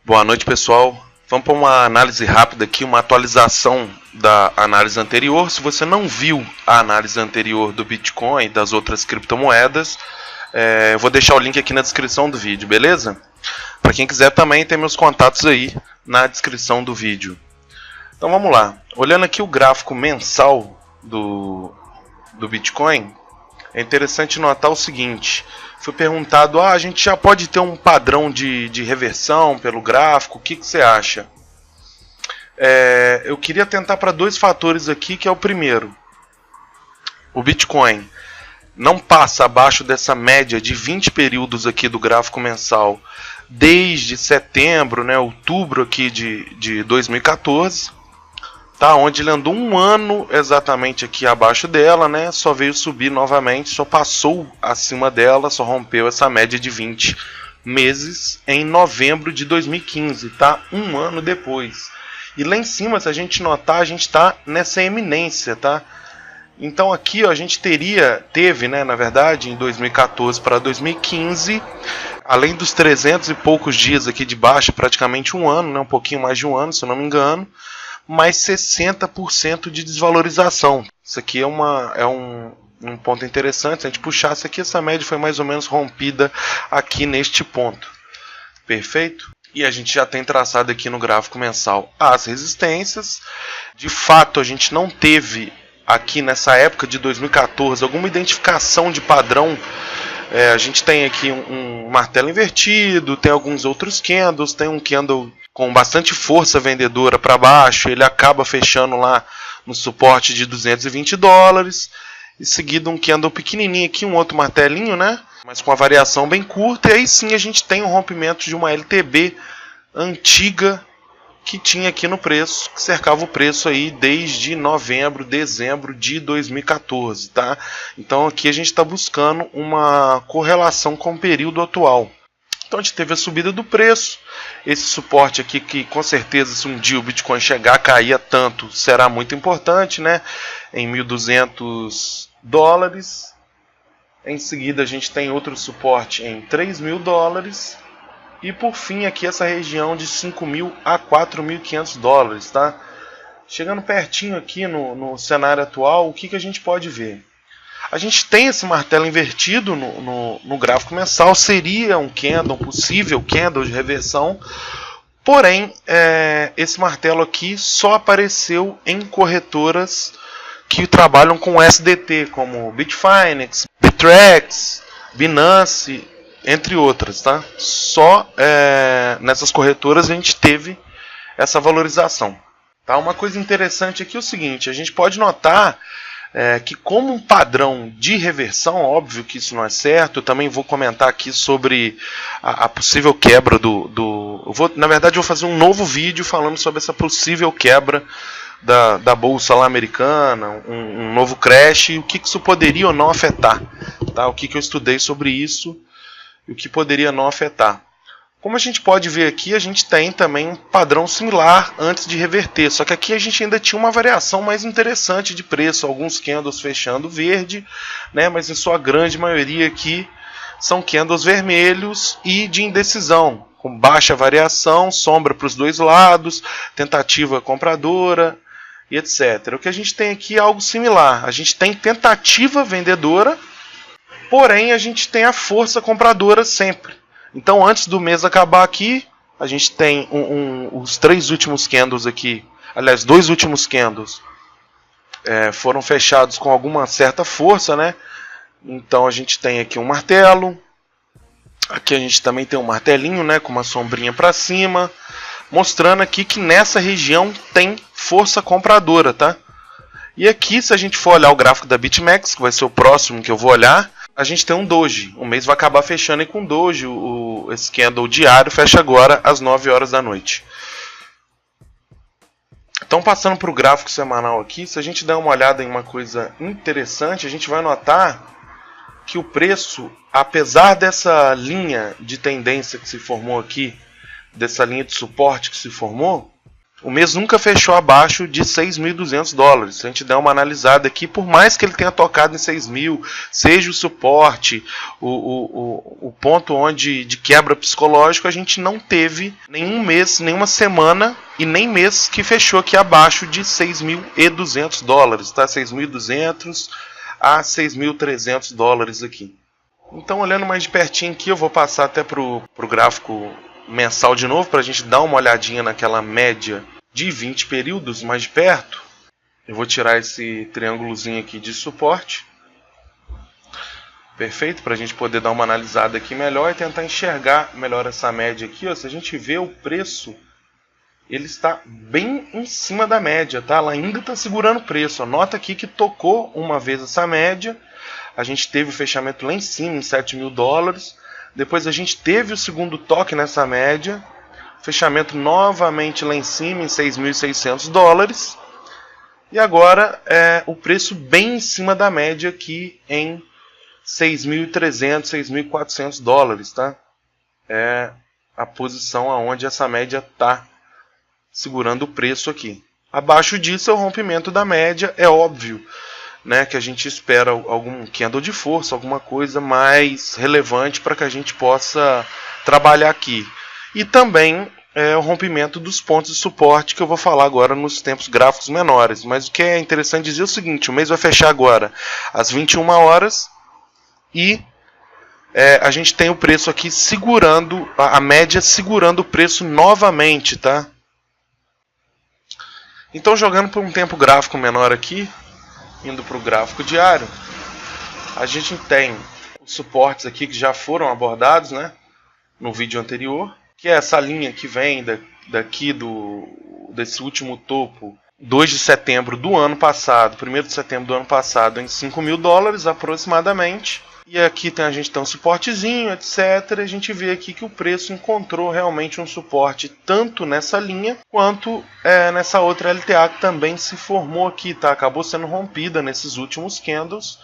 Boa noite, pessoal. Vamos para uma análise rápida aqui, uma atualização da análise anterior. Se você não viu a análise anterior do Bitcoin e das outras criptomoedas, eu vou deixar o link aqui na descrição do vídeo, beleza? Para quem quiser também, tem meus contatos aí na descrição do vídeo. Então vamos lá. Olhando aqui o gráfico mensal do Bitcoin, é interessante notar o seguinte. Foi perguntado, a gente já pode ter um padrão de reversão pelo gráfico, o que você acha? Eu queria tentar para dois fatores aqui, que é o primeiro. O Bitcoin não passa abaixo dessa média de 20 períodos aqui do gráfico mensal desde setembro, outubro aqui de 2014. Tá, onde ele andou um ano exatamente aqui abaixo dela, só veio subir novamente, só passou acima dela, só rompeu essa média de 20 meses em novembro de 2015, tá? Um ano depois. E lá em cima, se a gente notar, a gente está nessa eminência, tá? Então aqui ó, a gente teve, na verdade, em 2014 para 2015, além dos 300 e poucos dias aqui de baixa, praticamente um ano, um pouquinho mais de um ano, se eu não me engano, mais 60% de desvalorização. Isso aqui é um ponto interessante. Se a gente puxasse aqui, essa média foi mais ou menos rompida aqui neste ponto. Perfeito? E a gente já tem traçado aqui no gráfico mensal as resistências. De fato, a gente não teve aqui nessa época de 2014 alguma identificação de padrão. A gente tem aqui um martelo invertido, tem alguns outros candles, tem um candle com bastante força vendedora para baixo, ele acaba fechando lá no suporte de $220, e seguido um candle pequenininho aqui, um outro martelinho, mas com uma variação bem curta, e aí sim a gente tem um rompimento de uma LTB antiga que tinha aqui no preço, que cercava o preço aí desde novembro, dezembro de 2014, tá? Então aqui a gente está buscando uma correlação com o período atual. Então a gente teve a subida do preço, esse suporte aqui que com certeza se um dia o Bitcoin chegar a cair tanto, será muito importante, em $1.200. Em seguida a gente tem outro suporte em $3.000. E por fim aqui essa região de $5.000 a $4.500, tá? Chegando pertinho aqui no cenário atual, o que a gente pode ver? A gente tem esse martelo invertido no gráfico mensal, seria um possível candle de reversão, porém esse martelo aqui só apareceu em corretoras que trabalham com SDT, como Bitfinex, Bittrex, Binance, entre outras, tá? Só nessas corretoras a gente teve essa valorização. Tá? Uma coisa interessante aqui é o seguinte, a gente pode notar que como um padrão de reversão, óbvio que isso não é certo, eu também vou comentar aqui sobre a possível quebra na verdade eu vou fazer um novo vídeo falando sobre essa possível quebra da bolsa lá americana, um novo crash, e o que isso poderia ou não afetar, tá? O que eu estudei sobre isso e o que poderia não afetar. Como a gente pode ver aqui, a gente tem também um padrão similar antes de reverter, só que aqui a gente ainda tinha uma variação mais interessante de preço, alguns candles fechando verde, mas em sua grande maioria aqui são candles vermelhos e de indecisão, com baixa variação, sombra para os dois lados, tentativa compradora e etc. O que a gente tem aqui é algo similar, a gente tem tentativa vendedora, porém a gente tem a força compradora sempre. Então antes do mês acabar aqui, a gente tem os três últimos candles aqui, aliás, dois últimos candles foram fechados com alguma certa força, Então a gente tem aqui um martelo, aqui a gente também tem um martelinho, com uma sombrinha para cima, mostrando aqui que nessa região tem força compradora, tá? E aqui, se a gente for olhar o gráfico da BitMEX, que vai ser o próximo que eu vou olhar, a gente tem um doji. O mês vai acabar fechando aí com doji. Esse candle diário fecha agora às 9 horas da noite. Então, passando para o gráfico semanal aqui, se a gente der uma olhada em uma coisa interessante, a gente vai notar que o preço, apesar dessa linha de tendência que se formou aqui dessa linha de suporte que se formou, o mês nunca fechou abaixo de 6.200 dólares. Se a gente der uma analisada aqui, por mais que ele tenha tocado em 6.000, seja o suporte, o ponto onde de quebra psicológico, a gente não teve nenhum mês, nenhuma semana e nem mês que fechou aqui abaixo de 6.200 dólares, tá? 6.200 a 6.300 dólares aqui. Então, olhando mais de pertinho aqui, eu vou passar até para o gráfico mensal de novo, para a gente dar uma olhadinha naquela média de 20 períodos mais de perto. Eu vou tirar esse triângulozinho aqui de suporte. Perfeito, para a gente poder dar uma analisada aqui melhor e tentar enxergar melhor essa média aqui. Ó. Se a gente vê o preço, ele está bem em cima da média, tá? Ela ainda está segurando o preço. Ó. Nota aqui que tocou uma vez essa média. A gente teve o fechamento lá em cima, em 7.000 dólares. Depois a gente teve o segundo toque nessa média. Fechamento novamente lá em cima, em 6.600 dólares. E agora o preço bem em cima da média aqui em 6.300, 6.400 dólares. Tá? É a posição aonde essa média está segurando o preço aqui. Abaixo disso é o rompimento da média, é óbvio. Né, que a gente espera algum candle de força, alguma coisa mais relevante para que a gente possa trabalhar aqui. E também o rompimento dos pontos de suporte que eu vou falar agora nos tempos gráficos menores. Mas o que é interessante dizer é o seguinte, o mês vai fechar agora às 21 horas e a gente tem o preço aqui segurando, a média segurando o preço novamente. Tá? Então jogando por um tempo gráfico menor aqui, indo para o gráfico diário, a gente tem os suportes aqui que já foram abordados, né, no vídeo anterior, que é essa linha que vem daqui desse último topo, 2 de setembro do ano passado, 1º de setembro do ano passado, em 5.000 dólares aproximadamente. E aqui a gente tem um suportezinho, etc. A gente vê aqui que o preço encontrou realmente um suporte tanto nessa linha quanto nessa outra LTA que também se formou aqui, tá? Acabou sendo rompida nesses últimos candles.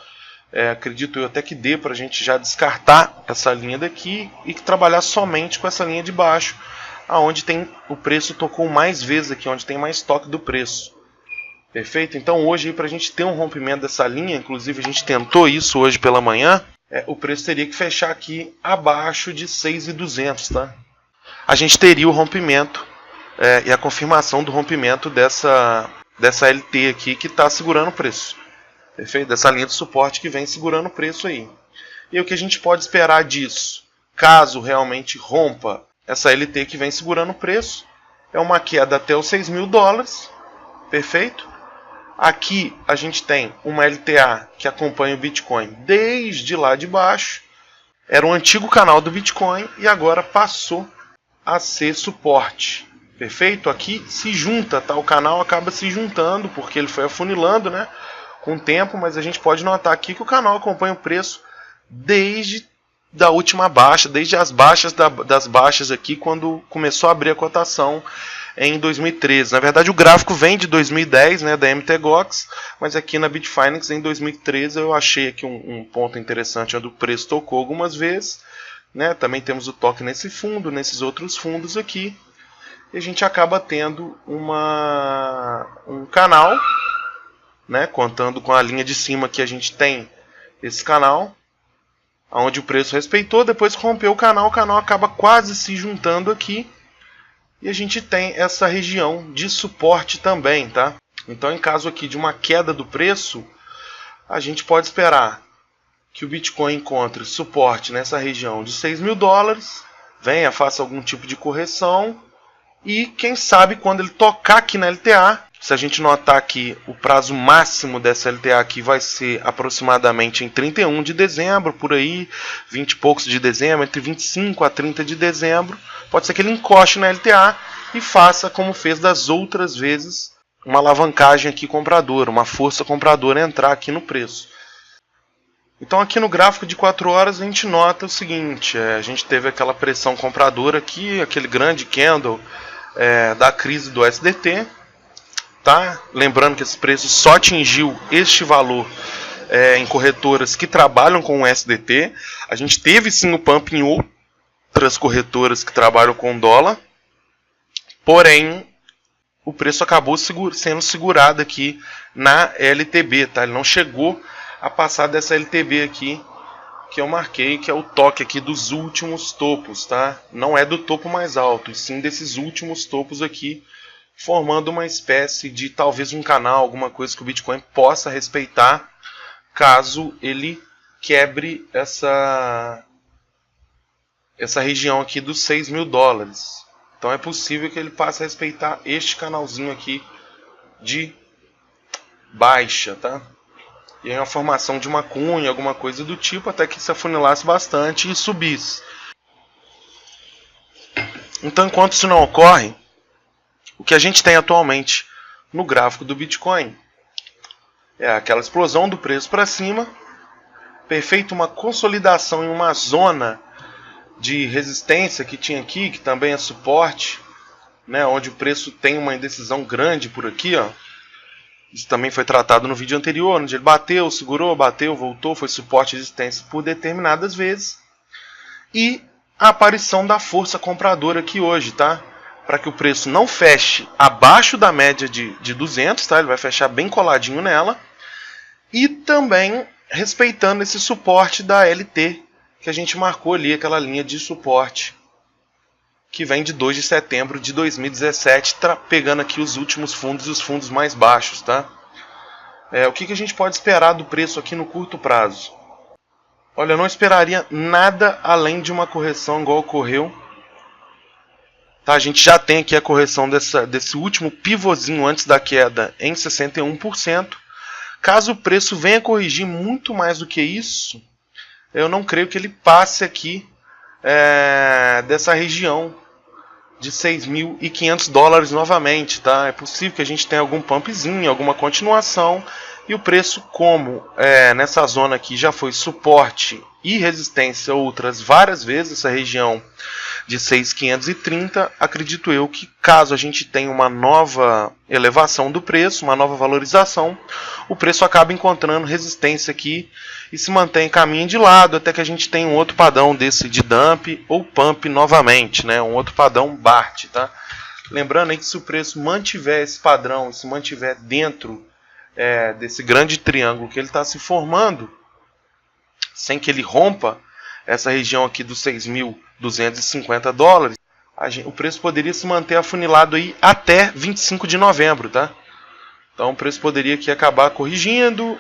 Acredito eu até que dê para a gente já descartar essa linha daqui e trabalhar somente com essa linha de baixo, aonde tem o preço tocou mais vezes aqui, onde tem mais toque do preço. Perfeito? Então hoje, para a gente ter um rompimento dessa linha, inclusive a gente tentou isso hoje pela manhã, o preço teria que fechar aqui abaixo de 6.200, tá? A gente teria o rompimento e a confirmação do rompimento dessa LT aqui que está segurando o preço. Perfeito? Dessa linha de suporte que vem segurando o preço aí. E o que a gente pode esperar disso? Caso realmente rompa essa LT que vem segurando o preço, é uma queda até os 6.000 dólares. Perfeito? Aqui a gente tem uma LTA que acompanha o Bitcoin desde lá de baixo. Era um antigo canal do Bitcoin e agora passou a ser suporte. Perfeito? Aqui se junta, tá? O canal acaba se juntando porque ele foi afunilando, né, com o tempo, mas a gente pode notar aqui que o canal acompanha o preço desde da última baixa, desde as baixas das baixas aqui, quando começou a abrir a cotação em 2013. Na verdade, o gráfico vem de 2010, né, da MTGOX, mas aqui na Bitfinex em 2013 eu achei aqui um ponto interessante onde o preço tocou algumas vezes. Né? Também temos o toque nesse fundo, nesses outros fundos aqui. E a gente acaba tendo um canal, né, contando com a linha de cima que a gente tem esse canal, onde o preço respeitou, depois rompeu o canal acaba quase se juntando aqui. E a gente tem essa região de suporte também, tá? Então, em caso aqui de uma queda do preço, a gente pode esperar que o Bitcoin encontre suporte nessa região de 6.000 dólares, venha, faça algum tipo de correção e, quem sabe, quando ele tocar aqui na LTA, se a gente notar que o prazo máximo dessa LTA aqui vai ser aproximadamente em 31 de dezembro, por aí, 20 e poucos de dezembro, entre 25 a 30 de dezembro, pode ser que ele encoste na LTA e faça como fez das outras vezes, uma alavancagem aqui compradora, uma força compradora entrar aqui no preço. Então aqui no gráfico de 4 horas a gente nota o seguinte, a gente teve aquela pressão compradora aqui, aquele grande candle da crise do SDT. Tá? Lembrando que esse preço só atingiu este valor em corretoras que trabalham com o SDT. A gente teve sim o pump em outras corretoras que trabalham com dólar. Porém, o preço acabou sendo segurado aqui na LTB, tá? Ele não chegou a passar dessa LTB aqui que eu marquei, que é o toque aqui dos últimos topos, tá? Não é do topo mais alto, e sim desses últimos topos aqui, formando uma espécie de talvez um canal, alguma coisa que o Bitcoin possa respeitar, caso ele quebre essa região aqui dos 6 mil dólares. Então é possível que ele passe a respeitar este canalzinho aqui de baixa, tá? E aí uma formação de uma cunha, alguma coisa do tipo, até que se afunilasse bastante e subisse. Então, enquanto isso não ocorre, o que a gente tem atualmente no gráfico do Bitcoin é aquela explosão do preço para cima, perfeito, uma consolidação em uma zona de resistência que tinha aqui, que também é suporte, né, onde o preço tem uma indecisão grande por aqui, ó. Isso também foi tratado no vídeo anterior, onde ele bateu, segurou, bateu, voltou, foi suporte e resistência por determinadas vezes. E a aparição da força compradora aqui hoje, tá? Para que o preço não feche abaixo da média de 200, tá? Ele vai fechar bem coladinho nela. E também respeitando esse suporte da LT, que a gente marcou ali, aquela linha de suporte que vem de 2 de setembro de 2017, pegando aqui os últimos fundos e os fundos mais baixos, tá? O que a gente pode esperar do preço aqui no curto prazo? Olha, eu não esperaria nada além de uma correção igual ocorreu. Tá, a gente já tem aqui a correção desse último pivôzinho antes da queda em 61%. Caso o preço venha corrigir muito mais do que isso, eu não creio que ele passe aqui dessa região de 6.500 dólares novamente, tá? É possível que a gente tenha algum pumpzinho, alguma continuação, e o preço, como nessa zona aqui já foi suporte e resistência outras várias vezes, essa região de 6.530, acredito eu que caso a gente tenha uma nova elevação do preço, uma nova valorização, o preço acaba encontrando resistência aqui e se mantém em caminho de lado até que a gente tenha um outro padrão desse de dump ou pump novamente, né? Um outro padrão BART, tá? Lembrando aí que se o preço mantiver esse padrão, se mantiver dentro desse grande triângulo que ele está se formando, sem que ele rompa essa região aqui dos 6.250 dólares, o preço poderia se manter afunilado aí até 25 de novembro, tá? Então o preço poderia aqui acabar corrigindo,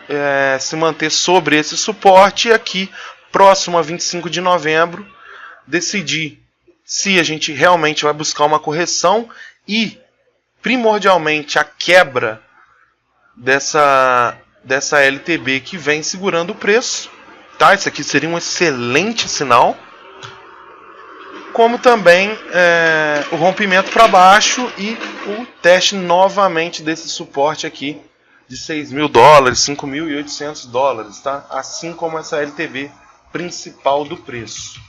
se manter sobre esse suporte e aqui, próximo a 25 de novembro, decidir se a gente realmente vai buscar uma correção e, primordialmente, a quebra dessa LTB que vem segurando o preço. Tá? Isso aqui seria um excelente sinal. Como também o rompimento para baixo e o teste novamente desse suporte aqui de 6.000 dólares, 5.800 dólares, tá? Assim como essa LTB principal do preço.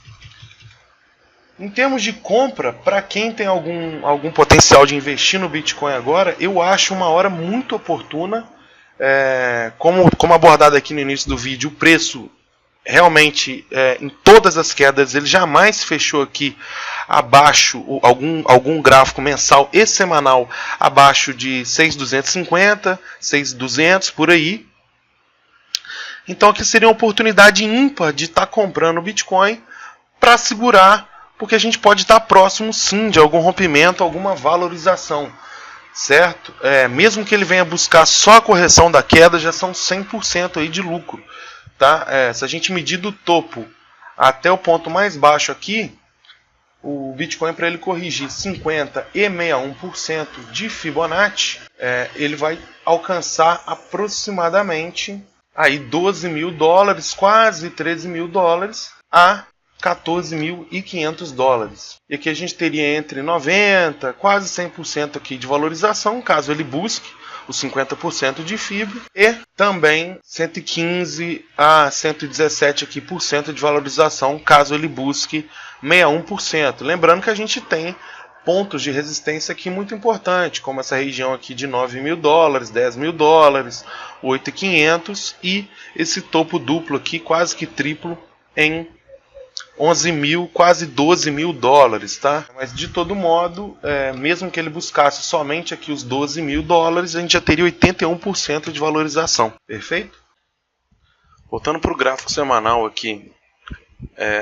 Em termos de compra, para quem tem algum potencial de investir no Bitcoin agora, eu acho uma hora muito oportuna. Como abordado aqui no início do vídeo, o preço realmente, em todas as quedas, ele jamais fechou aqui abaixo, algum gráfico mensal e semanal abaixo de 6.250, 6.200, por aí. Então aqui seria uma oportunidade ímpar de estar comprando Bitcoin para segurar, porque a gente pode estar próximo sim de algum rompimento, alguma valorização, certo? Mesmo que ele venha buscar só a correção da queda, já são 100% aí de lucro. Tá? Se a gente medir do topo até o ponto mais baixo aqui, o Bitcoin, para ele corrigir 50% e 61% de Fibonacci, ele vai alcançar aproximadamente aí 12.000 dólares, quase 13.000 dólares, a 14.500 dólares. E aqui a gente teria entre 90%, quase 100% aqui de valorização, caso ele busque os 50% de fibra, e também 115 a 117 aqui por cento de valorização, caso ele busque 61%. Lembrando que a gente tem pontos de resistência aqui muito importantes, como essa região aqui de 9.000 dólares, 10.000 dólares, 8.500 e esse topo duplo aqui, quase que triplo, em 11 mil, quase 12 mil dólares, tá? Mas de todo modo, mesmo que ele buscasse somente aqui os 12 mil dólares, a gente já teria 81% de valorização, perfeito? Voltando para o gráfico semanal aqui,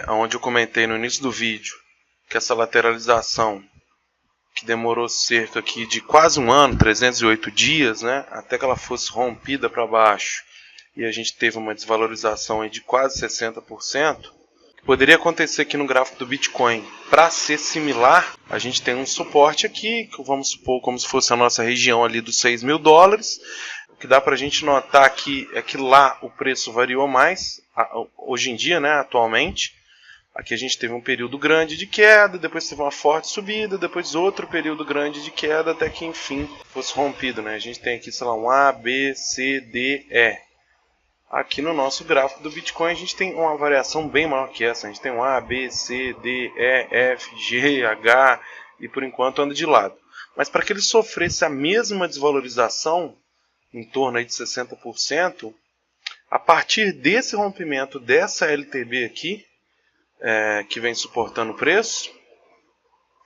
onde eu comentei no início do vídeo que essa lateralização, que demorou cerca aqui de quase um ano, 308 dias, né, até que ela fosse rompida para baixo, e a gente teve uma desvalorização aí de quase 60%, poderia acontecer aqui no gráfico do Bitcoin. Para ser similar, a gente tem um suporte aqui, que vamos supor como se fosse a nossa região ali dos 6 mil dólares. O que dá para a gente notar aqui é que lá o preço variou mais, hoje em dia, né, atualmente. Aqui a gente teve um período grande de queda, depois teve uma forte subida, depois outro período grande de queda, até que enfim fosse rompido, né? A gente tem aqui, sei lá, um A, B, C, D, E. Aqui no nosso gráfico do Bitcoin a gente tem uma variação bem maior que essa. A gente tem um A, B, C, D, E, F, G, H e por enquanto anda de lado. Mas para que ele sofresse a mesma desvalorização, em torno aí de 60%, a partir desse rompimento dessa LTB aqui, que vem suportando o preço,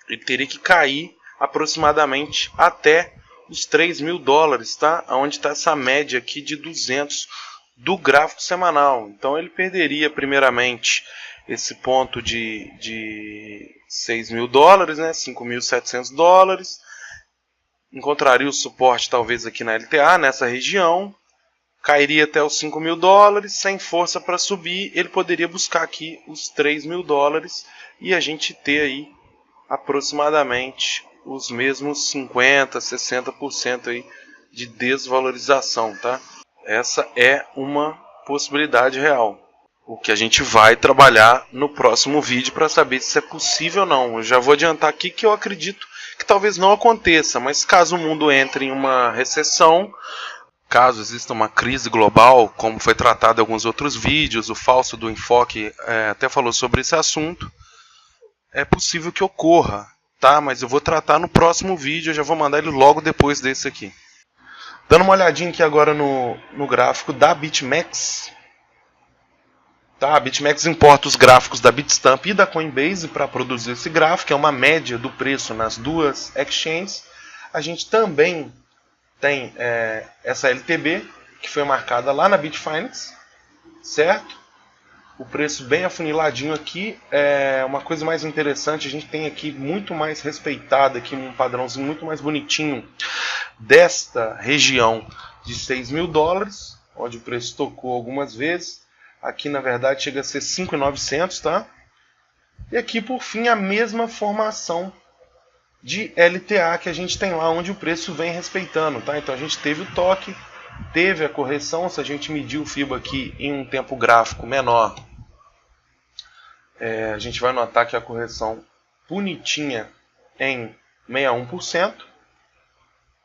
ele teria que cair aproximadamente até os 3 mil dólares, tá? Onde está essa média aqui de 200 do gráfico semanal. Então ele perderia primeiramente esse ponto de 6 mil dólares, né? 5.700 dólares. Encontraria o suporte talvez aqui na LTA, nessa região. Cairia até os 5 mil dólares, sem força para subir. Ele poderia buscar aqui os 3 mil dólares e a gente ter aí aproximadamente os mesmos 50%, 60% aí de desvalorização, tá? Essa é uma possibilidade real. O que a gente vai trabalhar no próximo vídeo para saber se é possível ou não. Eu já vou adiantar aqui que eu acredito que talvez não aconteça, mas caso o mundo entre em uma recessão, caso exista uma crise global, como foi tratado em alguns outros vídeos, o Falso do Enfoque até falou sobre esse assunto, é possível que ocorra, tá? Mas eu vou tratar no próximo vídeo, eu já vou mandar ele logo depois desse aqui. Dando uma olhadinha aqui agora no gráfico da BitMEX. Tá? A BitMEX importa os gráficos da Bitstamp e da Coinbase para produzir esse gráfico, é uma média do preço nas duas exchanges. A gente também tem essa LTB, que foi marcada lá na Bitfinex, certo? O preço bem afuniladinho aqui. Uma coisa mais interessante, a gente tem aqui muito mais respeitado, aqui um padrãozinho muito mais bonitinho desta região de 6 mil dólares, onde o preço tocou algumas vezes. Aqui na verdade chega a ser 5.900, tá? E aqui por fim a mesma formação de LTA que a gente tem lá, onde o preço vem respeitando, tá? Então a gente teve o toque, teve a correção. Se a gente medir o FIBO aqui em um tempo gráfico menor, a gente vai notar que a correção bonitinha em 61%,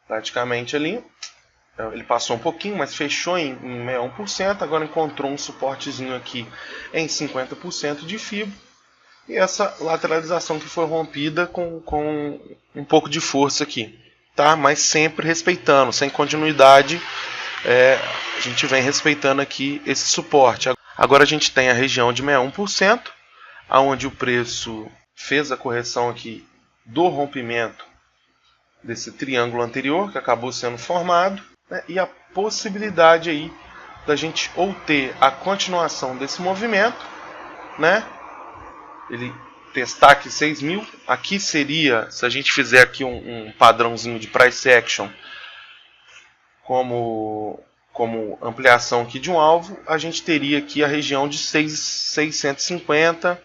praticamente ali. Ele passou um pouquinho, mas fechou em 61%, agora encontrou um suportezinho aqui em 50% de FIBO. E essa lateralização que foi rompida com um pouco de força aqui, tá? Mas sempre respeitando, sem continuidade, a gente vem respeitando aqui esse suporte. Agora a gente tem a região de 61%, onde o preço fez a correção aqui do rompimento desse triângulo anterior, que acabou sendo formado, né? E a possibilidade aí da gente ou ter a continuação desse movimento, né? Ele testar aqui 6 mil, aqui seria, se a gente fizer aqui um padrãozinho de price action como ampliação aqui de um alvo, a gente teria aqui a região de 650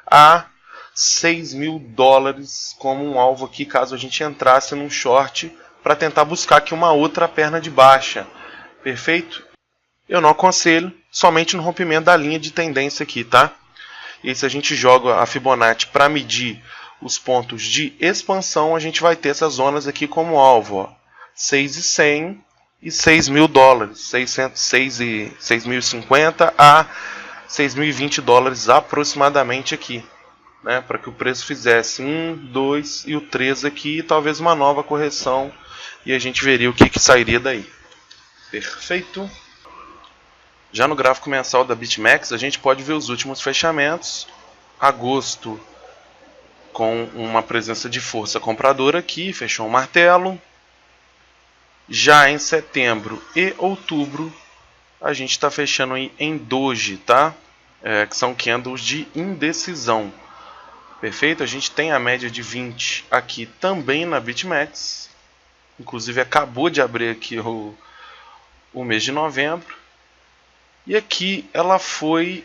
a 6 mil dólares como um alvo aqui, caso a gente entrasse num short para tentar buscar aqui uma outra perna de baixa, perfeito? Eu não aconselho, somente no rompimento da linha de tendência aqui, tá? E se a gente joga a Fibonacci para medir os pontos de expansão, a gente vai ter essas zonas aqui como alvo, ó, 6.100 e 6 mil dólares, 6.050 a 6.020 dólares aproximadamente aqui, né, para que o preço fizesse 1, 2 e o 3 aqui, e talvez uma nova correção, e a gente veria o que sairia daí. Perfeito. Já no gráfico mensal da BitMEX, a gente pode ver os últimos fechamentos, agosto com uma presença de força compradora aqui, fechou um martelo. Já em setembro e outubro a gente está fechando em doji, tá? Que são candles de indecisão. Perfeito? A gente tem a média de 20 aqui também na BitMEX. Inclusive acabou de abrir aqui o mês de novembro. E aqui ela foi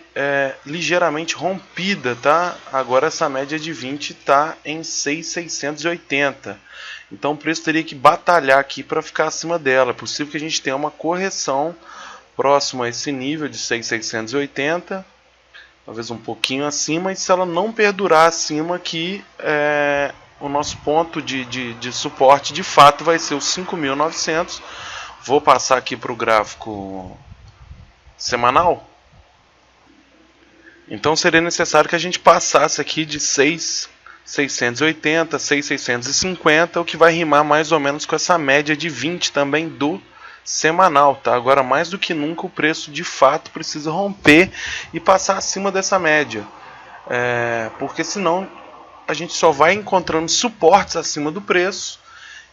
ligeiramente rompida, tá? Agora essa média de 20 está em 6.680. Então o preço teria que batalhar aqui para ficar acima dela. É possível que a gente tenha uma correção próxima a esse nível de 6.680. Talvez um pouquinho acima. E se ela não perdurar acima aqui, o nosso ponto de suporte de fato vai ser os 5.900. Vou passar aqui para o gráfico semanal. Então seria necessário que a gente passasse aqui de 6.680, 6.650, o que vai rimar mais ou menos com essa média de 20 também do semanal, tá? Agora mais do que nunca o preço de fato precisa romper e passar acima dessa média, porque senão a gente só vai encontrando suportes acima do preço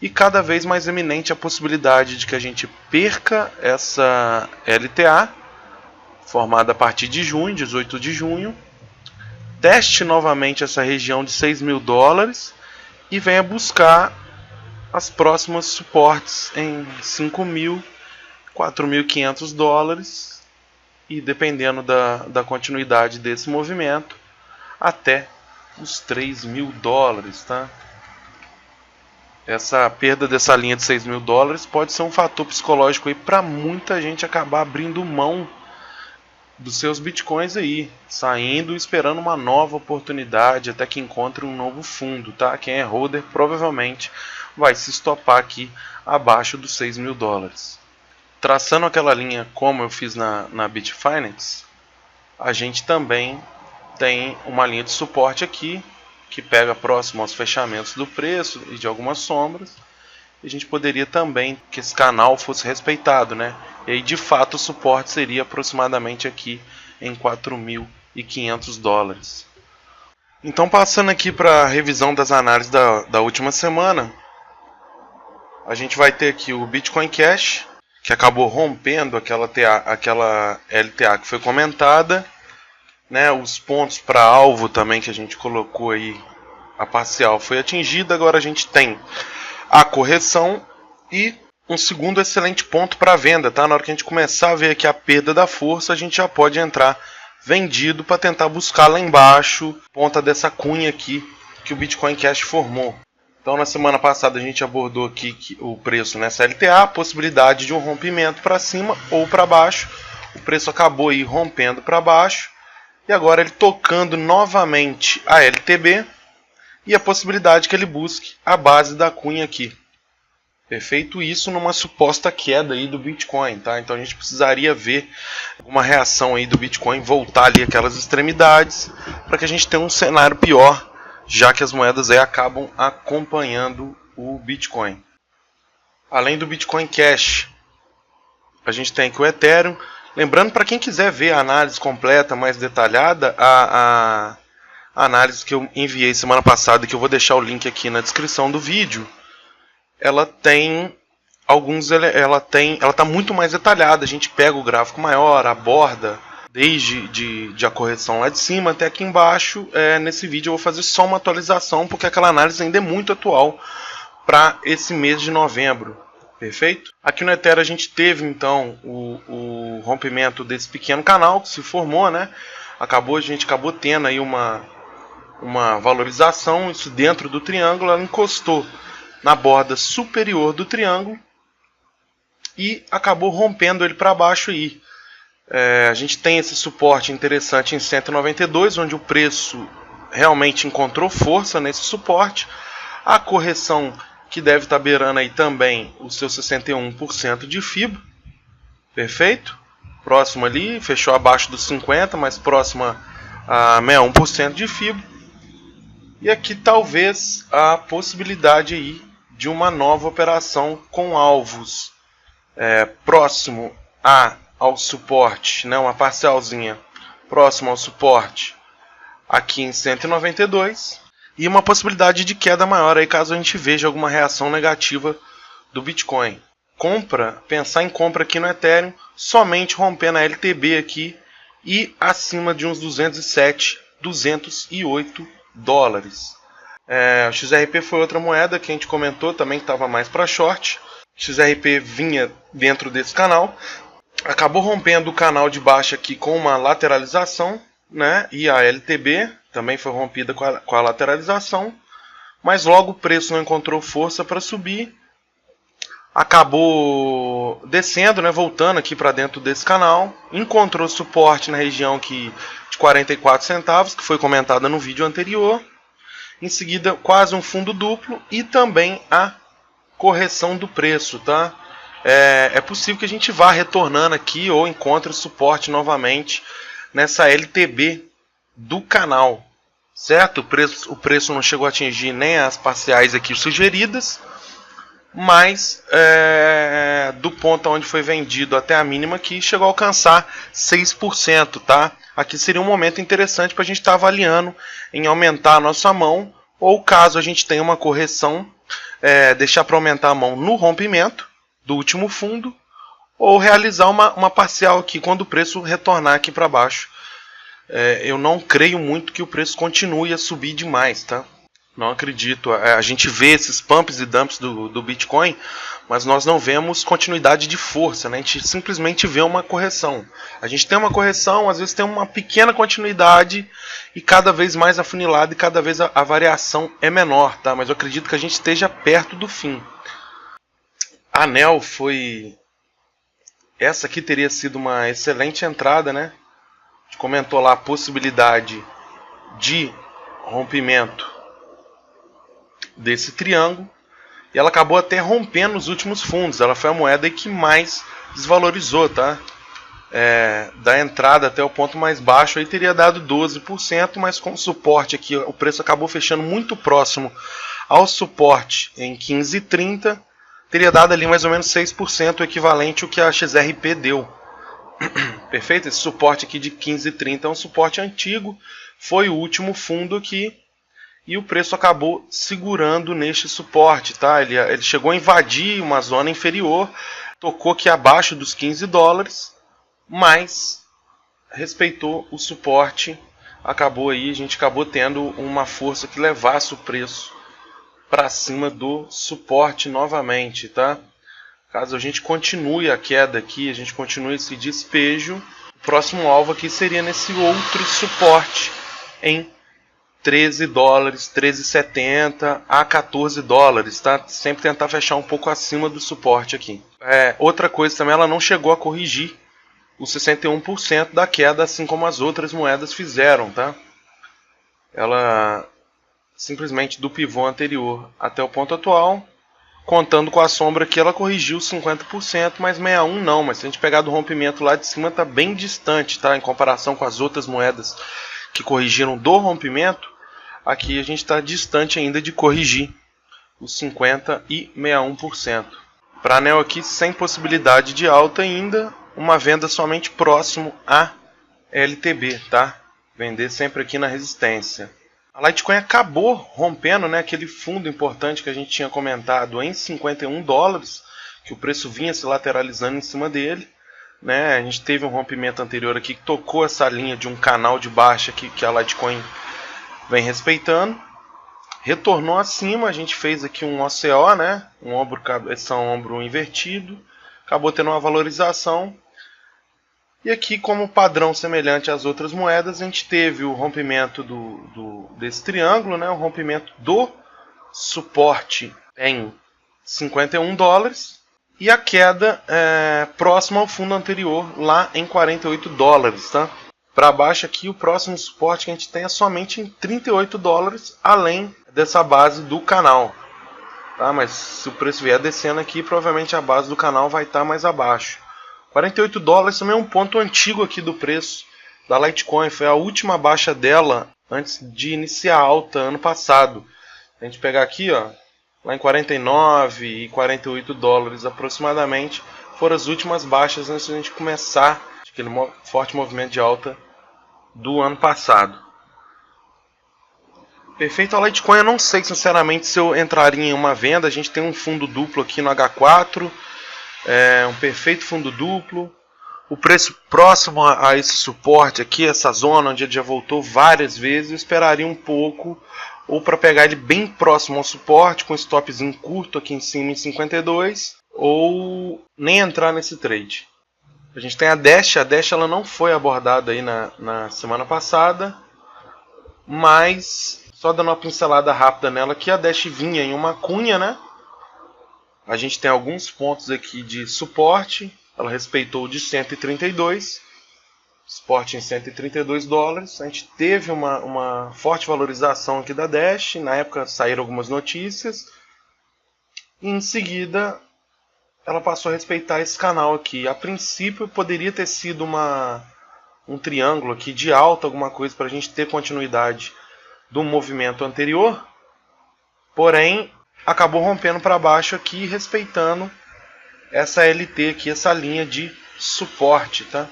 e cada vez mais eminente a possibilidade de que a gente perca essa LTA formada a partir de junho, 18 de junho, teste novamente essa região de $6.000 e venha buscar as próximas suportes em $5.000, $4.500 e dependendo da continuidade desse movimento até os $3.000, tá? Essa perda dessa linha de $6.000 pode ser um fator psicológico aí para muita gente acabar abrindo mão dos seus bitcoins aí, saindo e esperando uma nova oportunidade até que encontre um novo fundo, tá? Quem é holder provavelmente vai se estopar aqui abaixo dos $6.000. Traçando aquela linha como eu fiz na Bitfinex, a gente também tem uma linha de suporte aqui que pega próximo aos fechamentos do preço e de algumas sombras. E a gente poderia também que esse canal fosse respeitado, né? E aí de fato o suporte seria aproximadamente aqui em $4.500. Então passando aqui para a revisão das análises da última semana, a gente vai ter aqui o Bitcoin Cash, que acabou rompendo aquela LTA que foi comentada, né? Os pontos para alvo também que a gente colocou aí, a parcial foi atingida. Agora a gente tem a correção e um segundo excelente ponto para venda, tá? Na hora que a gente começar a ver aqui a perda da força, a gente já pode entrar vendido para tentar buscar lá embaixo, ponta dessa cunha aqui que o Bitcoin Cash formou. Então na semana passada a gente abordou aqui o preço nessa LTA, a possibilidade de um rompimento para cima ou para baixo. O preço acabou aí rompendo para baixo e agora ele tocando novamente a LTB e a possibilidade que ele busque a base da cunha aqui. Perfeito? Isso numa suposta queda aí do Bitcoin, tá? Então a gente precisaria ver uma reação aí do Bitcoin voltar ali aquelas extremidades para que a gente tenha um cenário pior, já que as moedas aí acabam acompanhando o Bitcoin. Além do Bitcoin Cash, a gente tem aqui o Ethereum. Lembrando, para quem quiser ver a análise completa, mais detalhada, a análise que eu enviei semana passada, que eu vou deixar o link aqui na descrição do vídeo, ela tem ela está muito mais detalhada. A gente pega o gráfico maior, aborda desde a correção lá de cima até aqui embaixo. Nesse vídeo eu vou fazer só uma atualização, porque aquela análise ainda é muito atual para esse mês de novembro. Perfeito? Aqui no Ethereum a gente teve então o rompimento desse pequeno canal que se formou, né? A gente acabou tendo aí uma valorização, isso dentro do triângulo. Ela encostou na borda superior do triângulo e acabou rompendo ele para baixo aí. A gente tem esse suporte interessante em 192, onde o preço realmente encontrou força nesse suporte. A correção que deve estar beirando aí também o seu 61% de FIBA. Perfeito? Próximo ali, fechou abaixo dos 50, mas próxima a 61% de FIBA. E aqui talvez a possibilidade aí de uma nova operação com alvos próximo ao suporte, né, uma parcialzinha próximo ao suporte aqui em 192 e uma possibilidade de queda maior aí caso a gente veja alguma reação negativa do Bitcoin. Pensar em compra aqui no Ethereum, somente rompendo a LTB aqui e acima de uns 207, 208 dólares. O XRP foi outra moeda que a gente comentou também que estava mais para short. O XRP vinha dentro desse canal, acabou rompendo o canal de baixa aqui com uma lateralização, né? E a LTB também foi rompida com a lateralização, mas logo o preço não encontrou força para subir, acabou descendo, né? Voltando aqui para dentro desse canal, encontrou suporte na região aqui de 44 centavos, que foi comentada no vídeo anterior. Em seguida, quase um fundo duplo e também a correção do preço, tá? É possível que a gente vá retornando aqui ou encontre suporte novamente nessa LTB do canal, certo? O preço não chegou a atingir nem as parciais aqui sugeridas, mas do ponto onde foi vendido até a mínima aqui chegou a alcançar 6%, tá? Aqui seria um momento interessante para a gente estar avaliando em aumentar a nossa mão, ou caso a gente tenha uma correção, deixar para aumentar a mão no rompimento do último fundo, ou realizar uma parcial aqui quando o preço retornar aqui para baixo. Eu não creio muito que o preço continue a subir demais, tá? Não acredito. A gente vê esses pumps e dumps do Bitcoin, mas nós não vemos continuidade de força, né? A gente simplesmente vê uma correção. A gente tem uma correção, às vezes tem uma pequena continuidade e cada vez mais afunilada e cada vez a variação é menor, tá? Mas eu acredito que a gente esteja perto do fim. A ANEL foi... Essa aqui teria sido uma excelente entrada, né? A gente comentou lá a possibilidade de rompimento desse triângulo. E ela acabou até rompendo os últimos fundos. Ela foi a moeda que mais desvalorizou, tá? Da entrada até o ponto mais baixo aí teria dado 12%, mas com suporte aqui o preço acabou fechando muito próximo ao suporte em 15,30. Teria dado ali mais ou menos 6%, o equivalente ao que a XRP deu. Perfeito? Esse suporte aqui de 15,30 é um suporte antigo, foi o último fundo aqui, e o preço acabou segurando neste suporte, tá? Ele chegou a invadir uma zona inferior, tocou aqui abaixo dos 15 dólares, mas respeitou o suporte, a gente acabou tendo uma força que levasse o preço para cima do suporte novamente, tá? Caso a gente continue a queda aqui, a gente continue esse despejo, o próximo alvo aqui seria nesse outro suporte em 13 dólares, 13,70 a 14 dólares, tá? Sempre tentar fechar um pouco acima do suporte aqui. Outra coisa também, ela não chegou a corrigir os 61% da queda, assim como as outras moedas fizeram, tá? Ela simplesmente do pivô anterior até o ponto atual, contando com a sombra aqui, ela corrigiu 50%, mas 61 não. Mas se a gente pegar do rompimento lá de cima, está bem distante, tá? Em comparação com as outras moedas que corrigiram do rompimento, aqui a gente está distante ainda de corrigir os 50% e 61%. Para a ANEL aqui, sem possibilidade de alta ainda, uma venda somente próximo a LTB, tá? Vender sempre aqui na resistência. A Litecoin acabou rompendo, né, aquele fundo importante que a gente tinha comentado em 51 dólares, que o preço vinha se lateralizando em cima dele, né? A gente teve um rompimento anterior aqui que tocou essa linha de um canal de baixa que a Litecoin vem respeitando. Retornou acima, a gente fez aqui um OCO, né, um ombro cabeça ombro invertido, acabou tendo uma valorização. E aqui, como padrão semelhante às outras moedas, a gente teve o rompimento desse triângulo, né? O rompimento do suporte em 51 dólares e a queda próxima ao fundo anterior, lá em 48 dólares. Tá? Para baixo aqui, o próximo suporte que a gente tem é somente em 38 dólares, além dessa base do canal. Tá? Mas se o preço vier descendo aqui, provavelmente a base do canal vai estar mais abaixo. 48 dólares também é um ponto antigo aqui do preço da Litecoin. Foi a última baixa dela antes de iniciar a alta ano passado. A gente pegar aqui, ó, lá em 49 e 48 dólares aproximadamente, foram as últimas baixas antes de a gente começar aquele forte movimento de alta do ano passado. Perfeito. A Litecoin eu não sei sinceramente se eu entraria em uma venda. A gente tem um fundo duplo aqui no H4, um perfeito fundo duplo. O preço próximo a esse suporte aqui, essa zona onde ele já voltou várias vezes, eu esperaria um pouco, ou para pegar ele bem próximo ao suporte, com stopzinho curto aqui em cima em 52, ou nem entrar nesse trade. A gente tem a Dash ela não foi abordada aí na semana passada, mas só dando uma pincelada rápida nela aqui, a Dash vinha em uma cunha, né? A gente tem alguns pontos aqui de suporte. Ela respeitou o de 132, suporte em 132 dólares. A gente teve uma forte valorização aqui da Dash. Na época saíram algumas notícias. E em seguida, ela passou a respeitar esse canal aqui. A princípio, poderia ter sido um triângulo aqui de alta, alguma coisa para a gente ter continuidade do movimento anterior. Porém, acabou rompendo para baixo aqui, respeitando essa LT aqui, essa linha de suporte, tá?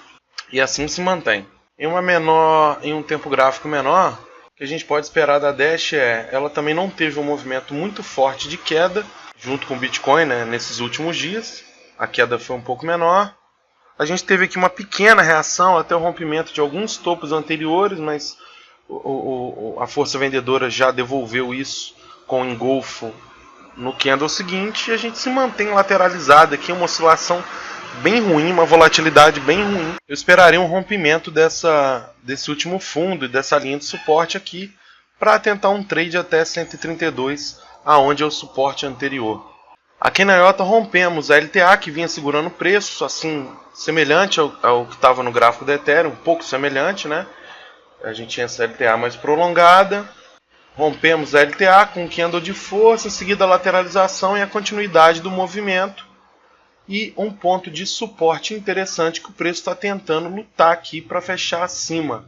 E assim se mantém. Em um tempo gráfico menor, o que a gente pode esperar da Dash ela também não teve um movimento muito forte de queda, junto com o Bitcoin, né, nesses últimos dias. A queda foi um pouco menor. A gente teve aqui uma pequena reação até o rompimento de alguns topos anteriores, mas a força vendedora já devolveu isso com o engolfo no candle seguinte, e a gente se mantém lateralizado aqui, uma oscilação bem ruim, uma volatilidade bem ruim. Eu esperaria um rompimento desse último fundo e dessa linha de suporte aqui para tentar um trade até 132, aonde é o suporte anterior. Aqui na IOTA rompemos a LTA, que vinha segurando o preço, assim, semelhante ao que estava no gráfico da Ethereum, um pouco semelhante, né? A gente tinha essa LTA mais prolongada. Rompemos a LTA com um candle de força, em seguida a lateralização e a continuidade do movimento. E um ponto de suporte interessante que o preço está tentando lutar aqui para fechar acima,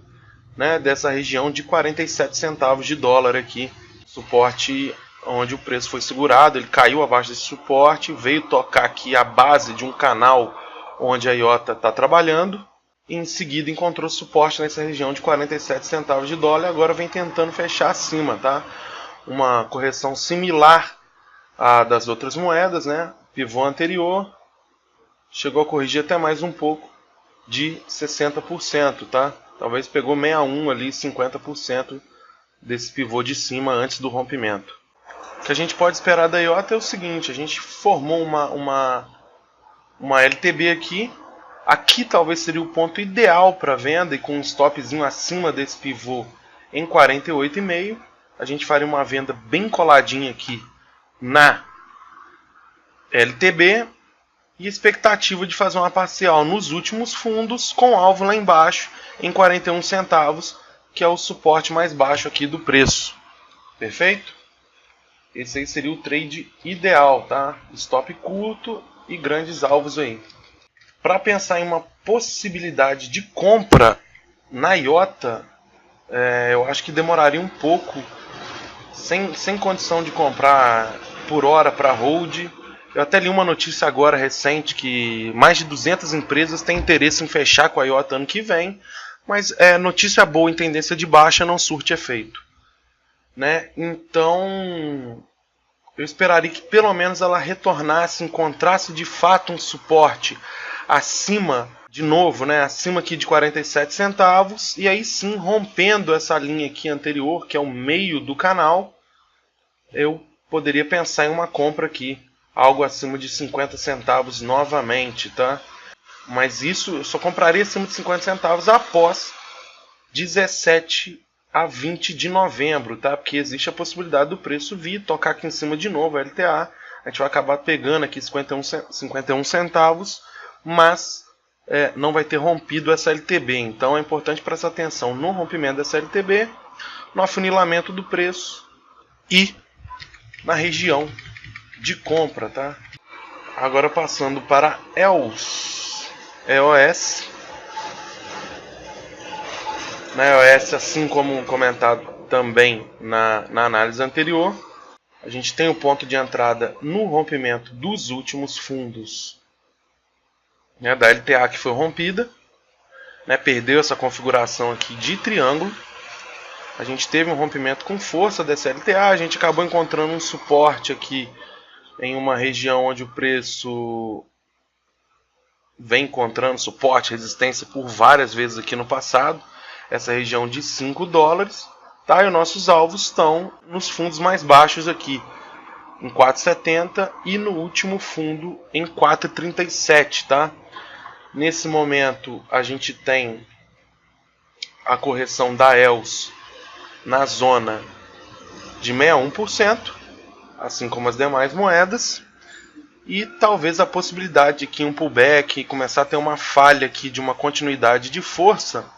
né, dessa região de 47 centavos de dólar aqui. Suporte onde o preço foi segurado, ele caiu abaixo desse suporte, veio tocar aqui a base de um canal onde a IOTA está trabalhando. E em seguida encontrou suporte nessa região de 47 centavos de dólar e agora vem tentando fechar acima, tá? Uma correção similar à das outras moedas, né? Pivô anterior chegou a corrigir até mais um pouco de 60%, tá? Talvez pegou 61 ali, 50% desse pivô de cima antes do rompimento. O que a gente pode esperar da IOTA é o seguinte: a gente formou uma LTB aqui. Aqui talvez seria o ponto ideal para venda, e com um stopzinho acima desse pivô em 48,5. A gente faria uma venda bem coladinha aqui na LTB e expectativa de fazer uma parcial nos últimos fundos com alvo lá embaixo em 41 centavos, que é o suporte mais baixo aqui do preço. Perfeito? Esse aí seria o trade ideal, tá? Stop curto e grandes alvos aí. Para pensar em uma possibilidade de compra na IOTA, eu acho que demoraria um pouco, sem condição de comprar por hora para hold. Eu até li uma notícia agora recente que mais de 200 empresas têm interesse em fechar com a IOTA ano que vem, mas notícia boa em tendência de baixa não surte efeito, né? Então eu esperaria que pelo menos ela retornasse, encontrasse de fato um suporte acima, de novo, né, acima aqui de 47 centavos, e aí sim, rompendo essa linha aqui anterior, que é o meio do canal, eu poderia pensar em uma compra aqui, algo acima de 50 centavos novamente, tá? Mas isso eu só compraria acima de 50 centavos após 17 a 20 de novembro, tá? Porque existe a possibilidade do preço vir, tocar aqui em cima de novo, a LTA, a gente vai acabar pegando aqui 51 centavos, mas não vai ter rompido essa LTB. Então é importante prestar atenção no rompimento dessa LTB, no afunilamento do preço e na região de compra, tá? Agora passando para EOS. Na EOS, assim como comentado também na análise anterior, a gente tem o ponto de entrada no rompimento dos últimos fundos, né, da LTA que foi rompida, né, perdeu essa configuração aqui de triângulo. A gente teve um rompimento com força dessa LTA, a gente acabou encontrando um suporte aqui em uma região onde o preço vem encontrando suporte, resistência por várias vezes aqui no passado. Essa região de 5 dólares, tá? E os nossos alvos estão nos fundos mais baixos aqui, em 4,70 e no último fundo em 4,37, tá? Nesse momento a gente tem a correção da ELS na zona de 61%, assim como as demais moedas, e talvez a possibilidade de que um pullback começar a ter uma falha aqui de uma continuidade de força,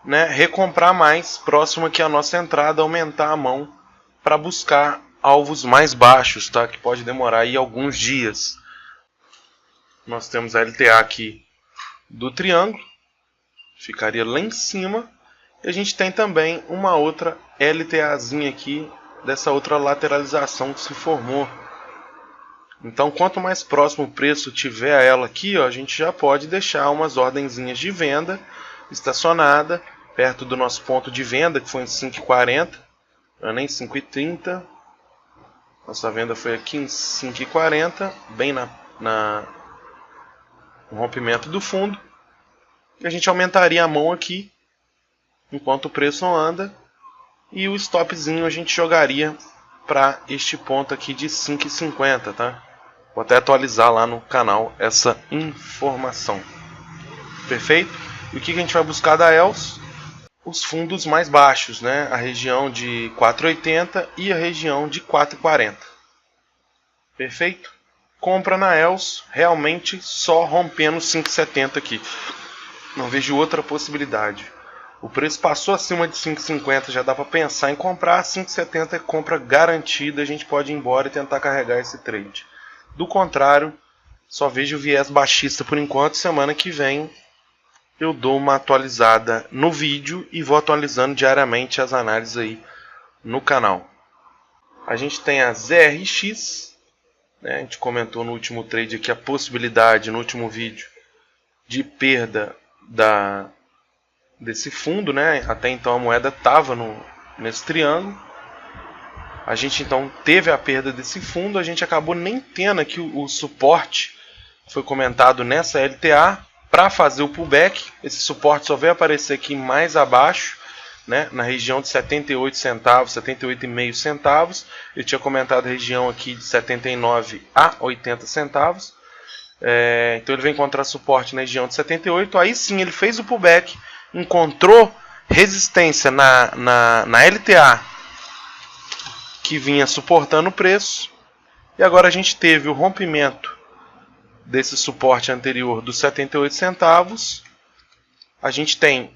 né, recomprar mais próximo aqui a nossa entrada, aumentar a mão para buscar alvos mais baixos, tá? Que pode demorar aí alguns dias. Nós temos a LTA aqui do triângulo, ficaria lá em cima, e a gente tem também uma outra LTAzinha aqui dessa outra lateralização que se formou. Então, quanto mais próximo o preço tiver a ela aqui, ó, a gente já pode deixar umas ordenzinhas de venda estacionada perto do nosso ponto de venda, que foi em 5,40, não é nem 5,30. Nossa venda foi aqui em 5,40, bem no rompimento do fundo. E a gente aumentaria a mão aqui enquanto o preço anda, e o stopzinho a gente jogaria para este ponto aqui de 5,50, tá? Vou até atualizar lá no canal essa informação. Perfeito? E o que a gente vai buscar da ELS? Os fundos mais baixos, né? A região de 4,80 e a região de 4,40. Perfeito? Compra na ELS realmente só rompendo 5,70 aqui. Não vejo outra possibilidade. O preço passou acima de 5,50, já dá para pensar em comprar. 5,70 é compra garantida, a gente pode ir embora e tentar carregar esse trade. Do contrário, só vejo viés baixista por enquanto. Semana que vem eu dou uma atualizada no vídeo e vou atualizando diariamente as análises aí no canal. A gente tem a ZRX, né? A gente comentou no último trade aqui a possibilidade, no último vídeo, de perda desse fundo, né? Até então a moeda estava nesse triângulo. A gente então teve a perda desse fundo, a gente acabou nem tendo aqui o suporte que foi comentado nessa LTA para fazer o pullback. Esse suporte só veio aparecer aqui mais abaixo, né? Na região de 78 centavos, 78,5 centavos. Eu tinha comentado a região aqui de 79 a 80 centavos. Então ele vai encontrar suporte na região de 78. Aí sim ele fez o pullback, encontrou resistência na LTA que vinha suportando o preço, e agora a gente teve o rompimento desse suporte anterior dos 78 centavos. A gente tem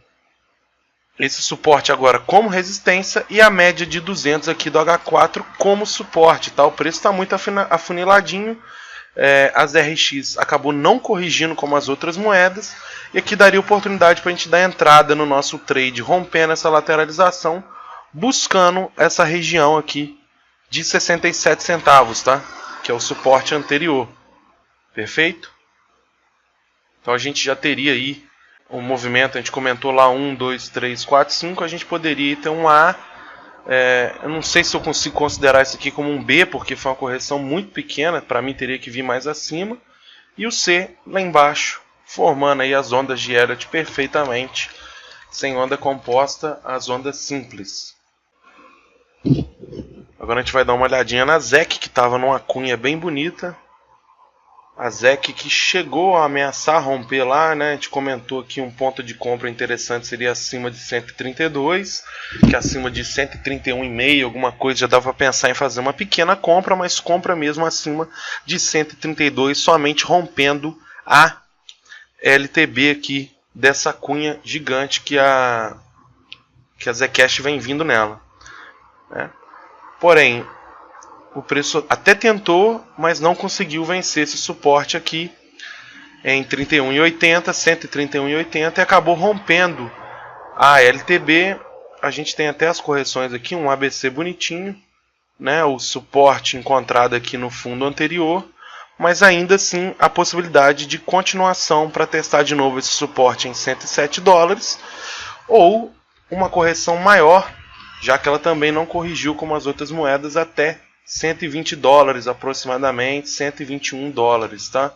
esse suporte agora como resistência e a média de 200 aqui do H4 como suporte, tá? O preço está muito afuniladinho. As RX acabou não corrigindo como as outras moedas, e aqui daria oportunidade para a gente dar entrada no nosso trade, rompendo essa lateralização, buscando essa região aqui de 67 centavos, tá? Que é o suporte anterior. Perfeito? Então a gente já teria aí um movimento, a gente comentou lá 1, 2, 3, 4, 5, a gente poderia ter um A. Eu não sei se eu consigo considerar isso aqui como um B, porque foi uma correção muito pequena, para mim teria que vir mais acima. E o C lá embaixo, formando aí as ondas de Elliott perfeitamente, sem onda composta, as ondas simples. Agora a gente vai dar uma olhadinha na ZEC, que estava numa cunha bem bonita. A ZEC que chegou a ameaçar romper lá, né? A gente comentou aqui um ponto de compra interessante seria acima de 132, que acima de 131,5, alguma coisa, já dava para pensar em fazer uma pequena compra, mas compra mesmo acima de 132, somente rompendo a LTB aqui dessa cunha gigante que a Zcash vem vindo nela, né? Porém, o preço até tentou, mas não conseguiu vencer esse suporte aqui em 31,80, 131,80, e acabou rompendo a LTB. A gente tem até as correções aqui, um ABC bonitinho, né? O suporte encontrado aqui no fundo anterior, mas ainda assim a possibilidade de continuação para testar de novo esse suporte em 107 dólares, ou uma correção maior já que ela também não corrigiu como as outras moedas até 120 dólares aproximadamente, 121 dólares, tá?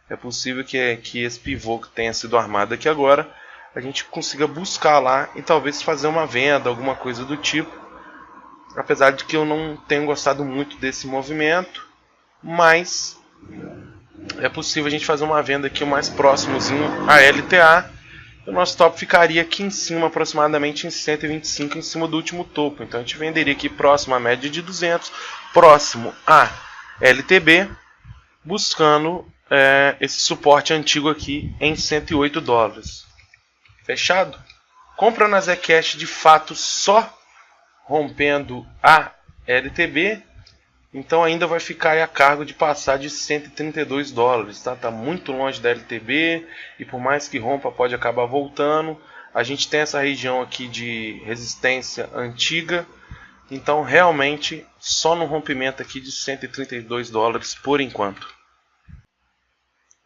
É possível que esse pivô que tenha sido armado aqui agora, a gente consiga buscar lá e talvez fazer uma venda, alguma coisa do tipo. Apesar de que eu não tenho gostado muito desse movimento, mas é possível a gente fazer uma venda aqui o mais próximozinho a LTA. O nosso top ficaria aqui em cima, aproximadamente em 125, em cima do último topo. Então a gente venderia aqui próximo à média de 200, próximo a LTB, buscando esse suporte antigo aqui em 108 dólares. Fechado? Compra na Zcash de fato só rompendo a LTB, então ainda vai ficar aí a cargo de passar de 132 dólares, tá? Tá muito longe da LTB e por mais que rompa pode acabar voltando. A gente tem essa região aqui de resistência antiga, então realmente só no rompimento aqui de 132 dólares por enquanto.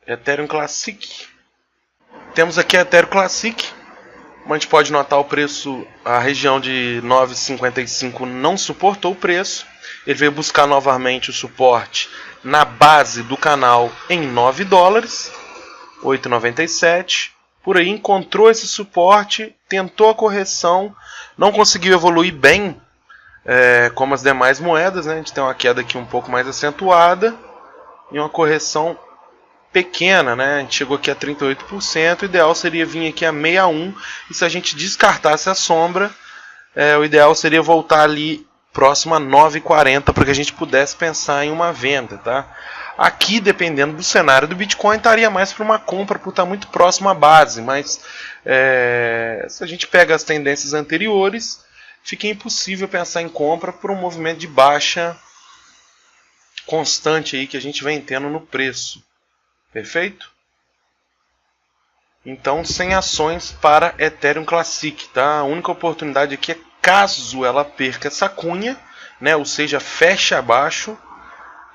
Ethereum Classic. Temos aqui a Ethereum Classic. A gente pode notar o preço, a região de 9,55 não suportou o preço. Ele veio buscar novamente o suporte na base do canal em 9 dólares, 8,97. Por aí encontrou esse suporte, tentou a correção, não conseguiu evoluir bem como as demais moedas, né? A gente tem uma queda aqui um pouco mais acentuada e uma correção pequena, né? A gente chegou aqui a 38%, o ideal seria vir aqui a 61%, e se a gente descartasse a sombra, o ideal seria voltar ali próximo a 9,40 para que a gente pudesse pensar em uma venda, tá? Aqui, dependendo do cenário do Bitcoin, estaria mais para uma compra por estar muito próximo à base, mas se a gente pega as tendências anteriores, fica impossível pensar em compra por um movimento de baixa constante aí que a gente vem tendo no preço. Perfeito? Então, sem ações para Ethereum Classic, tá? A única oportunidade aqui é caso ela perca essa cunha, né? Ou seja, feche abaixo.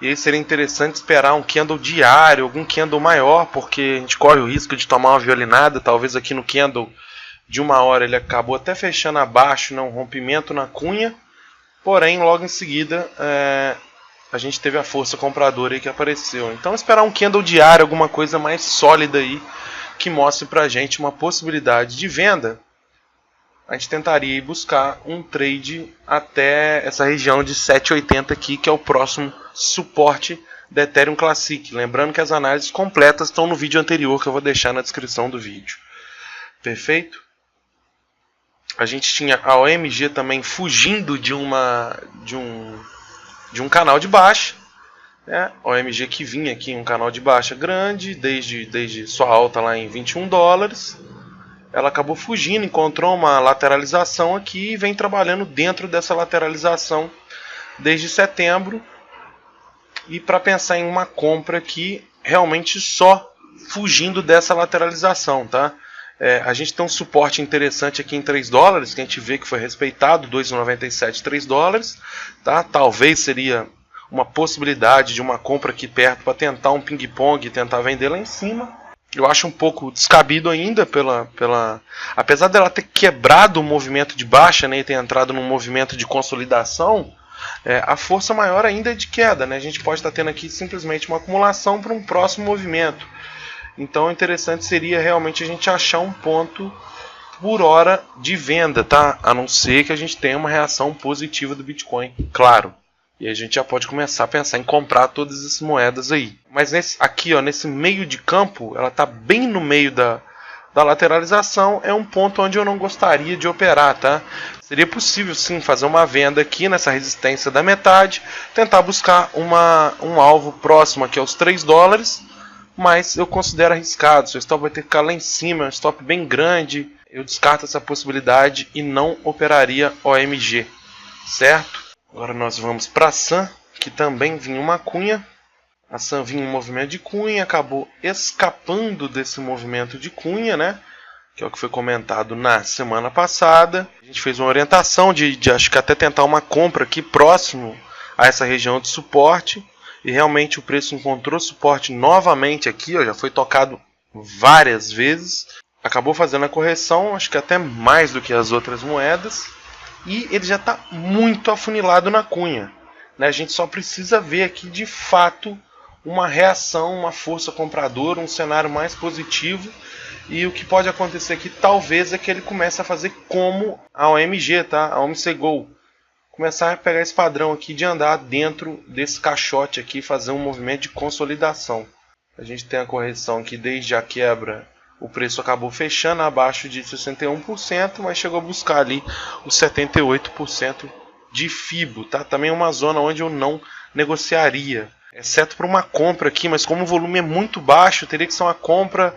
E aí seria interessante esperar um candle diário, algum candle maior, porque a gente corre o risco de tomar uma violinada. Talvez aqui no candle de 1 hora ele acabou até fechando abaixo, né? Um rompimento na cunha. Porém, logo em seguida, a gente teve a força compradora aí que apareceu. Então esperar um candle diário, alguma coisa mais sólida aí, que mostre pra gente uma possibilidade de venda. A gente tentaria ir buscar um trade até essa região de 7,80 aqui, que é o próximo suporte da Ethereum Classic. Lembrando que as análises completas estão no vídeo anterior, que eu vou deixar na descrição do vídeo. Perfeito? A gente tinha a OMG também fugindo de um canal de baixa, né? OMG que vinha aqui em um canal de baixa grande, desde sua alta lá em 21 dólares. Ela acabou fugindo, encontrou uma lateralização aqui e vem trabalhando dentro dessa lateralização desde setembro. E para pensar em uma compra aqui, realmente só fugindo dessa lateralização, tá? A gente tem um suporte interessante aqui em 3 dólares, que a gente vê que foi respeitado, 2,97, 3 dólares. Tá? Talvez seria uma possibilidade de uma compra aqui perto para tentar um ping-pong e tentar vender lá em cima. Eu acho um pouco descabido ainda, apesar dela ter quebrado o movimento de baixa, né, e ter entrado num movimento de consolidação, a força maior ainda é de queda. Né? A gente pode estar tendo aqui simplesmente uma acumulação para um próximo movimento. Então o interessante seria realmente a gente achar um ponto por hora de venda, tá? A não ser que a gente tenha uma reação positiva do Bitcoin, claro. E a gente já pode começar a pensar em comprar todas essas moedas aí. Mas nesse meio de campo, ela está bem no meio da lateralização, é um ponto onde eu não gostaria de operar, tá? Seria possível sim fazer uma venda aqui nessa resistência da metade, tentar buscar um alvo próximo aqui aos 3 dólares, mas eu considero arriscado. Seu stop vai ter que ficar lá em cima, é um stop bem grande. Eu descarto essa possibilidade e não operaria OMG, certo? Agora nós vamos para a SAM, que também vinha uma cunha. A SAM vinha um movimento de cunha, acabou escapando desse movimento de cunha, né? Que é o que foi comentado na semana passada. A gente fez uma orientação de acho que até tentar uma compra aqui próximo a essa região de suporte. E realmente o preço encontrou suporte novamente aqui, ó, já foi tocado várias vezes. Acabou fazendo a correção, acho que até mais do que as outras moedas. e ele já está muito afunilado na cunha, né? A gente só precisa ver aqui de fato uma reação, uma força compradora, um cenário mais positivo. E o que pode acontecer aqui talvez é que ele comece a fazer como a OMG, tá? A OMC Go. Começar a pegar esse padrão aqui de andar dentro desse caixote aqui, fazer um movimento de consolidação. A gente tem a correção que desde a quebra o preço acabou fechando abaixo de 61%, mas chegou a buscar ali os 78% de FIBO, tá? Também é uma zona onde eu não negociaria, exceto para uma compra aqui, mas como o volume é muito baixo, teria que ser uma compra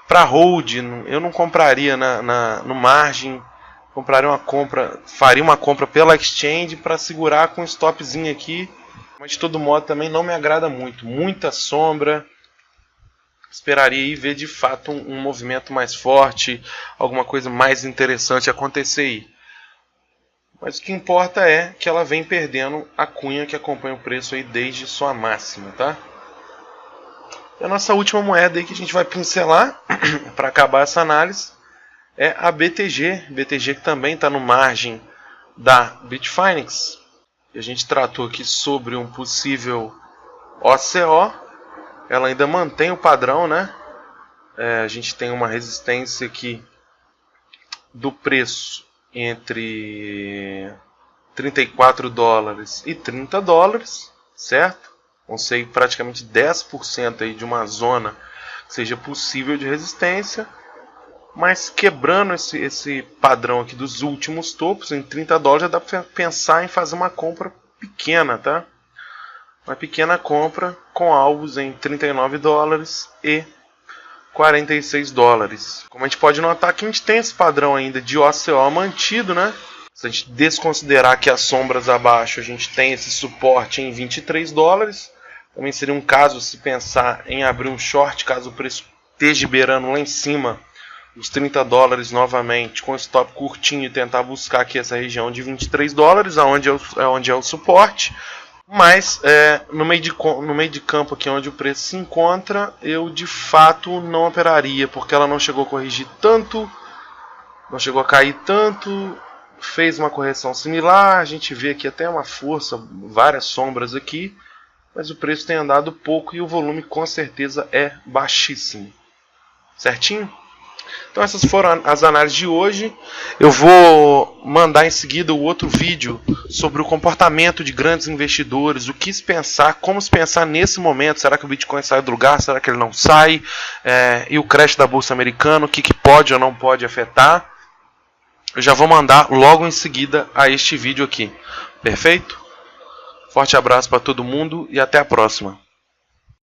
para hold. Eu não compraria no margin, compraria uma compra, faria uma compra pela exchange para segurar com um stopzinho aqui, mas de todo modo também não me agrada muito, muita sombra. Esperaria aí ver de fato um movimento mais forte, alguma coisa mais interessante acontecer aí. Mas o que importa é que ela vem perdendo a cunha que acompanha o preço aí desde sua máxima, tá? E a nossa última moeda aí que a gente vai pincelar para acabar essa análise é a BTG. BTG que também está no margem da Bitfinex. E a gente tratou aqui sobre um possível OCO. Ela ainda mantém o padrão, né? A gente tem uma resistência aqui do preço entre 34 dólares e 30 dólares, certo? Vão ser praticamente 10% aí de uma zona que seja possível de resistência, mas quebrando esse padrão aqui dos últimos topos em 30 dólares, já dá para pensar em fazer uma compra pequena, tá? Uma pequena compra com alvos em 39 dólares e 46 dólares. Como a gente pode notar aqui, a gente tem esse padrão ainda de OCO mantido, né? Se a gente desconsiderar que as sombras abaixo, a gente tem esse suporte em 23 dólares. Também seria um caso se pensar em abrir um short, caso o preço esteja beirando lá em cima os 30 dólares novamente, com stop curtinho, e tentar buscar aqui essa região de 23 dólares, onde é o suporte. Mas no meio de campo aqui onde o preço se encontra, eu de fato não operaria, porque ela não chegou a corrigir tanto, não chegou a cair tanto, fez uma correção similar, a gente vê aqui até uma força, várias sombras aqui, mas o preço tem andado pouco e o volume com certeza é baixíssimo. Certinho? Então essas foram as análises de hoje. Eu vou mandar em seguida o outro vídeo sobre o comportamento de grandes investidores, o que se pensar, como se pensar nesse momento. Será que o Bitcoin sai do lugar? Será que ele não sai? E o crash da Bolsa Americana, o que pode ou não pode afetar? Eu já vou mandar logo em seguida a este vídeo aqui. Perfeito? Forte abraço para todo mundo e até a próxima.